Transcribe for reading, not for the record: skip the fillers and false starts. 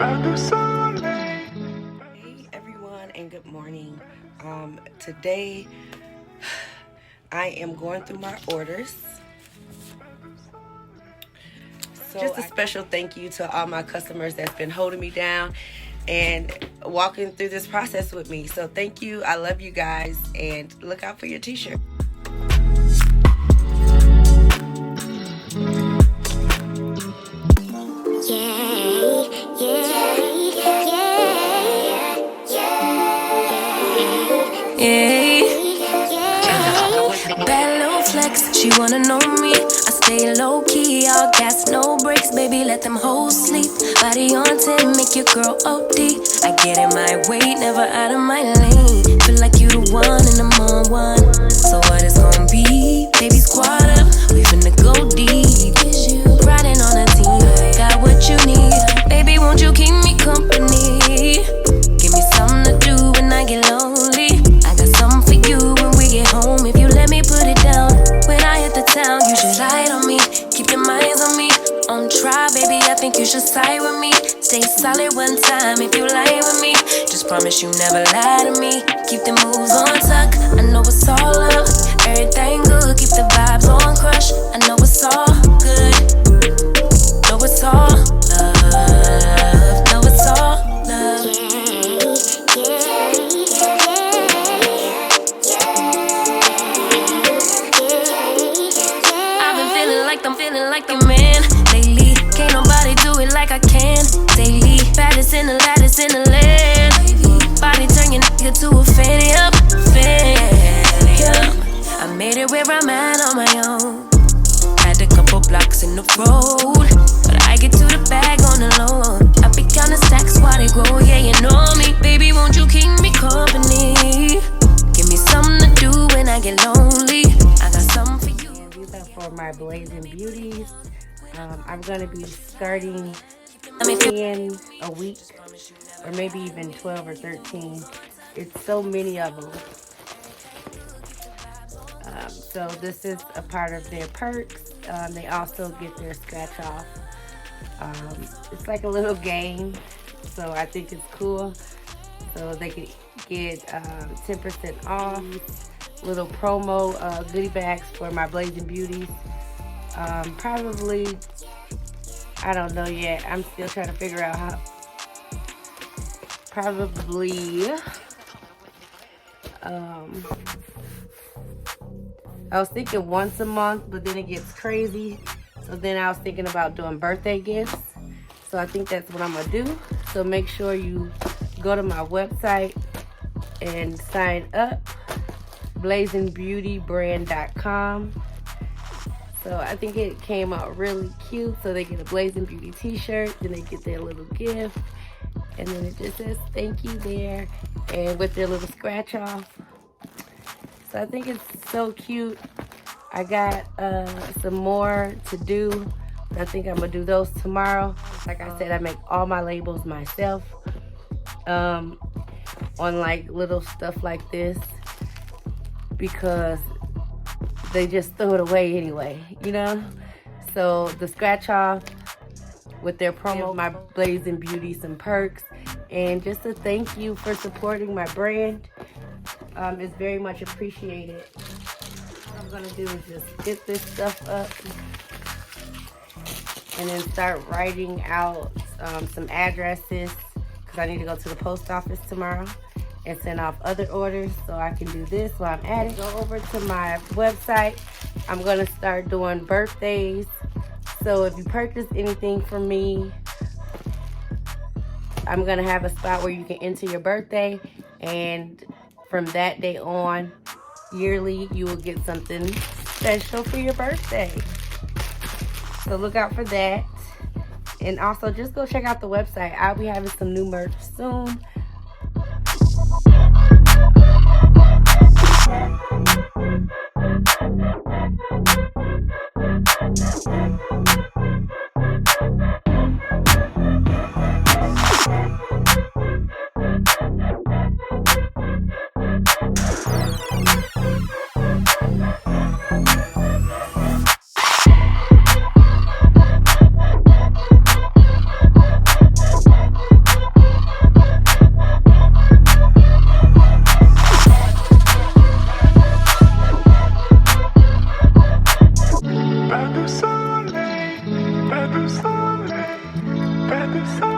Hey everyone, and good morning. Today I am going through my orders. So just a special thank you to all my customers that's been holding me down and walking through this process with me. So thank you. I love you guys, and look out for your t-shirt. Bad little flex, she wanna know me. I stay low key, all gas, no brakes, baby, let them hoes sleep. Body on 10, make your girl OD. I get in my way, never out of my lane. Feel like you the one and I'm on one. So what it's gonna be? Baby, squad up, we finna go deep. Riding on a team, got what you need. Baby, won't you keep me company? Give me something to do when I get lonely. I got something for you when we get home. If you let me put it down, when I hit the town, you should slide on me. Keep your minds on me. On try, baby, I think you should side with me. Stay solid one time if you lie with me. Just promise you never lie to me. Keep the moves on tuck. I know it's all up. Everything good. Keep the vibes on crush. I know it's all good. Know it's all love. Know it's all love. I've been feeling like I'm feeling like the man lately. Can't nobody do it like I can daily. Baddest in the lattice in the land. Body turn your nigga to a fan up, fan. I made it where I'm at on my own. Had a couple blocks in the road, but I get to the bag on the low. I be counting stacks while they grow, yeah, you know me. Baby, won't you keep me company? Give me something to do when I get lonely. I got something for you. And these are for my Blazin Beauties. I'm going to be starting 10 a week, or maybe even 12 or 13. It's so many of them. So this is a part of their perks. They also get their scratch off. It's like a little game, so I think it's cool. So they can get 10% off. Little promo goodie bags for my Blazin Beauties. Probably, I don't know yet. I'm still trying to figure out how. Probably, I was thinking once a month, but then it gets crazy. So then I was thinking about doing birthday gifts. So I think that's what I'm gonna do. So make sure you go to my website and sign up, blazinbeautybrand.com. So I think it came out really cute. So they get a Blazin Beauty T-shirt, then they get their little gift, and then it just says thank you there, and with their little scratch off. So I think it's so cute. I got some more to do. I think I'm gonna do those tomorrow. Like I said, I make all my labels myself on like little stuff like this, because they just throw it away anyway, you know? So the scratch off with their promo, my Blazin Beauty some perks, and just a thank you for supporting my brand. It's very much appreciated. What I'm gonna do is just get this stuff up and then start writing out some addresses, because I need to go to the post office tomorrow and send off other orders, so I can do this while I'm at it. Go over to my website. I'm gonna start doing birthdays. So if you purchase anything from me, I'm gonna have a spot where you can enter your birthday, and from that day on, yearly, you will get something special for your birthday. So look out for that. And also just go check out the website. I'll be having some new merch soon. the sun.